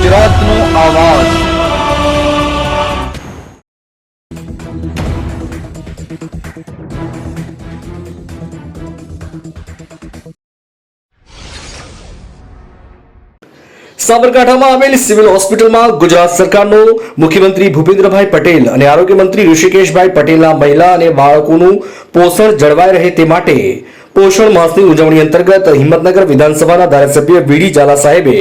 ગુજરાતનો આવાજ। સાબરકાંઠામાં આવેલ સિવિલ હોસ્પિટલમાં ગુજરાત સરકારનો મુખ્યમંત્રી ભૂપેન્દ્રભાઈ પટેલ અને આરોગ્ય મંત્રી ઋષિકેશભાઈ પટેલના મહિલા અને બાળકોનું પોષણ જળવાઈ રહે તે માટે પોષણ માસની ઉજવણી અંતર્ગત હિંમતનગર વિધાનસભાના ધારાસભ્ય વીડી ઝાલા સાહેબે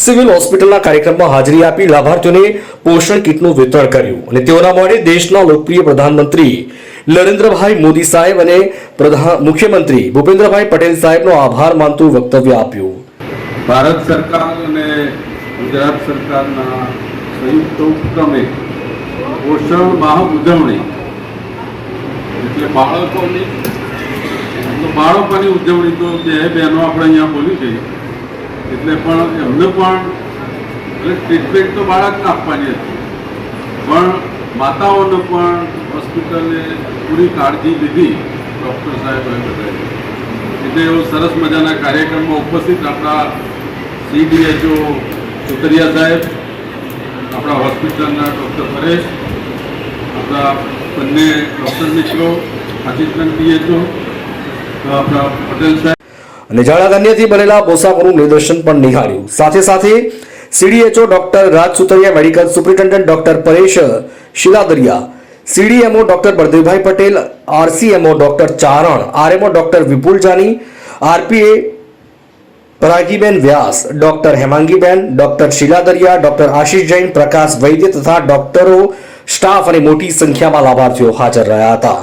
સિવિલ હોસ્પિટલના કાર્યક્રમમાં હાજરી આપી લાભાર્થીઓને પોષણ કીટનું વિતરણ કર્યું અને તેઓના મોડે દેશના લોકપ્રિય પ્રધાનમંત્રી નરેન્દ્રભાઈ મોદી સાહેબ અને મુખ્યમંત્રી ભૂપેન્દ્રભાઈ પટેલ સાહેબનો આભાર માનતું વક્તવ્ય આપ્યું। ભારત સરકાર અને ગુજરાત સરકારના સંયુક્ત ઉપક્રમે પોષણ માહ ઉજવણી એટલે બાળકોની ઉજવણી તો જે બહેનો આપણે અહીંયા બોલી છે એટલે પણ એમને પણ ટ્રીટમેન્ટ તો બાળકને આપવાની હતી પણ માતાઓને પણ હોસ્પિટલે પૂરી કાળજી લીધી ડૉક્ટર સાહેબે બધાએ એટલે એવો સરસ મજાના કાર્યક્રમમાં ઉપસ્થિત આપણા CDHO સુતરિયા સાહેબ, આપણા હોસ્પિટલના ડૉક્ટર પરેશ, આપણા બંને ડૉક્ટર મિત્રો, આસિસ્ટન્ટ DHO આપણા પટેલ સાહેબ અને ઝાડા ધાન્યથી બનેલા પોશાકોનું નિદર્શન પણ નિહાળ્યું। સાથે સાથે CDHO doctor Raj Sutariya, medical superintendent doctor Paresh Shiladariya, CDMO doctor Baldevbhai Patel, RCMO doctor Charan, RMO doctor Vipul Jani, RPA Paragiben Vyas, doctor Hemangiben, doctor Shiladariya, doctor Ashish Jain, Prakash Vaidya તથા ડોક્ટરો, સ્ટાફ અને મોટી સંખ્યામાં લાભાર્થીઓ હાજર રહ્યા હતા।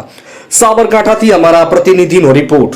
સાબરકાંઠાથી અમારા પ્રતિનિધિનો રિપોર્ટ।